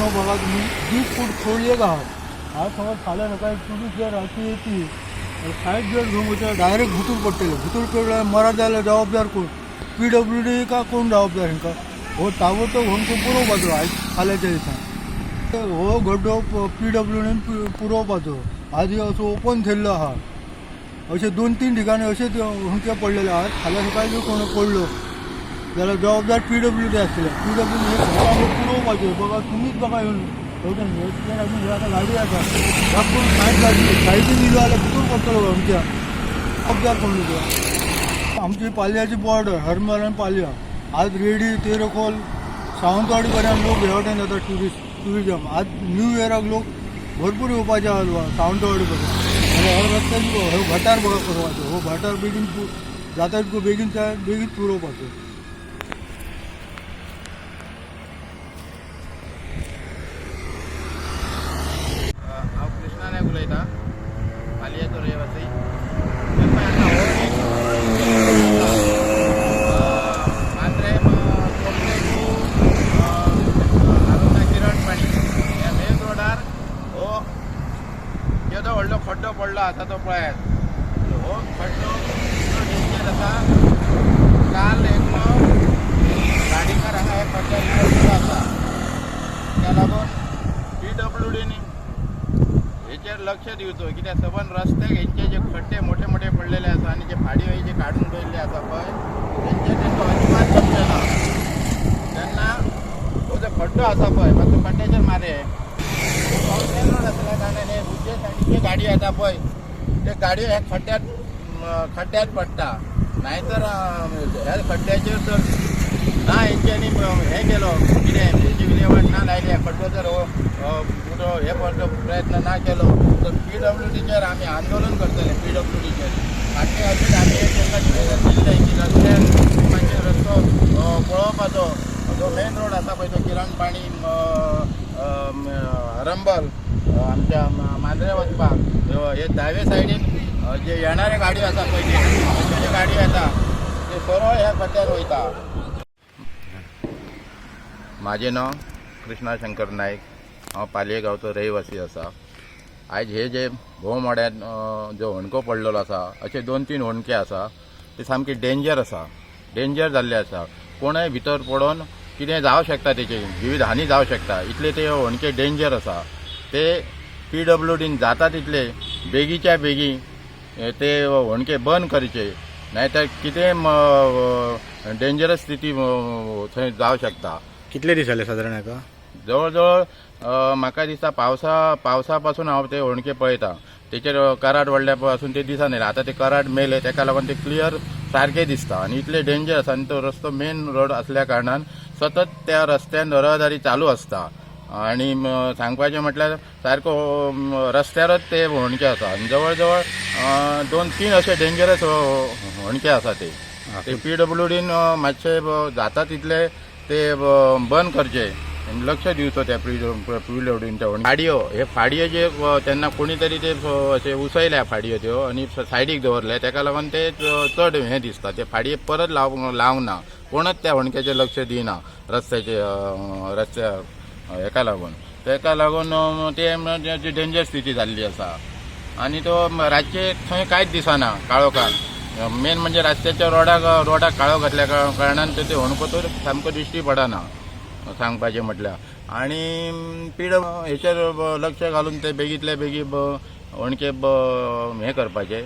हो बघा तुम्ही 20 फूट खोडले का आज समज फाल्या नका तुम्ही जर अशी येते साईड जर घेऊन होतं डायरेक्ट भुतूर पडलेलं भुतूर पडलं मरा जायला जबाबदार कोण PWD का कोण जबाबदार का हो ताबडतोब होऊन तो पुरवपाचो आज फाल्याच्या दिवसात हो गड्डो PWD पुरवपाचो आधी असं ओपन थेल्लं हा असे 2-3 ठिकाणी असेच हुंके पडलेले आहात फाल्या सकाळी कोण पडलो त्याला जबाबदार PWD असतील PWD हे पुरवपाचो बघा तुम्हीच बघा येऊन आता गाडी आता आपण साईड गाडी साईडने दिलो आला कुठून पडतो आमच्या जबाबदार कोण लोक आमची पाल्याची बॉर्डर हरमल आणि पाल्या आज रेडी तेरखोल सावंतवाडीपर्यंत लोक भेवट्यान जातात टुरिझम आज न्यू इयराक लोक भरपूर येवपाचे आहात सावंतवाडीपर्यंत हर रस्त्याची हो घाटार बघा पुरवायचो हो घाटार बेगीन जातात बेगीन पुरवपाचो उलयता पालयेचो रहिवासी मांद्रे किरण पाणी ह्या मेन रोडार हो येदो व्हडलो खड्डो पडलो आसा तो पळयात हो खड्डो डेंजर आसा काल एकलो गाडीकार हांगा एक खड्ड्यात आसा त्या लागून PWDनी हेचेर लक्ष दिवचो कित्याक सबंद रस्त्याक हेंचे जे खड्डे मोठे मोठे पडलेले आसा आनी जे फाडी जे काडून दवरले आसा पळय तेंचेर अजिबात लक्ष ना तेन्ना हो जो खड्डो आसा पळय मातसो खड्ड्याचेर मारे मेन रोड आसल्या कारणान हे उजवे सायडीचे गाडी येता पळय ते गाडयो ह्या खड्ड्यात पडटा नाहीतर ह्या खड्ड्याचेर तर ना हेंच्यांनी हे केलो कितें हेची विलेवाट ना लायली ह्या खड्डो जर हे करचो प्रयत्न ना केलो तर PWDचेर आमी आंदोलन करतले PWDचेर फाटले अशेंच आमी एक तांकां निवेदन दिल्लें की रस्त्यार मातशें रस्तो पळोवपाचो जो मेन रोड आसा पळय तो किरण पाणी रंबल आमच्या मांद्रे वचपाक हे दावे सायडीन जे येणारे गाडयो आसा पळय जे गाडयो येता ते सरळ ह्या खड्ड्यार वयता. माझे नाव कृष्णा शंकर नाईक हांव पालये गांवचो रहिवासी आसा. आयज हे जे भोव मोड्यान जो होणको पडलेलो आसा अशे 2-3 होणके आसा ते सामके डेंजर आसा डेंजर जाल्ले आसा कोणय भितर पडोन कितें जावं शकता तेची जिवीत हानी जावं शकता इतले ते होणके डेंजर आसा ते PWDन जाता तितले बेगीच्या बेगी ते होणके बंद करचे नाहीतर कितें डेंजरस स्थिती थंय जावं शकता. कितले दीस जाले सादारण हाका जवळ जवळ म्हाका दिसता पावसा पासून हांव ते होणके पळयता तेचेर कराड वाडल्या पासून ते दिसान येयले आतां ते कराड मेले तेका लागून ते क्लियर सारके दिसता आनी इतले डेंजर आसा आनी तो रस्तो मेन रोड असल्या कारणान सतत त्या रस्त्यान रहदारी चालू आसता आनी सांगपाचें म्हटल्यार सारको रस्त्यारच ते होणके आसा आनी जवळ जवळ 2-3 अशे डेंजरस होणके आसा ते PWDन मातशें जाता तितले ते बंद करचे लक्ष दिवचो त्या PWDच्या फाडयो हे फाडयो जे तेन्ना कोणी तरी ते अशे उसयल्या फाडयो त्यो आनी सायडीक दवरले तेका लागून ते चड हें दिसता ते फाडये परत लावना कोणच त्या होणक्याचेर लक्ष दिना रस्त्या हेका लागून ते डेंजर स्थिती जाल्ली आसा आनी तो रातचे थंय कांयच दिसना काळोखान मेन म्हणजे रस्त्याच्या रोडाक काळो घातल्या कारणान ते होणको तर सामको दिश्टी पडना सांगपाचें म्हटल्यार आनी हेचेर लक्ष घालून ते बेगींतल्या बेगी होणके हें करपाचें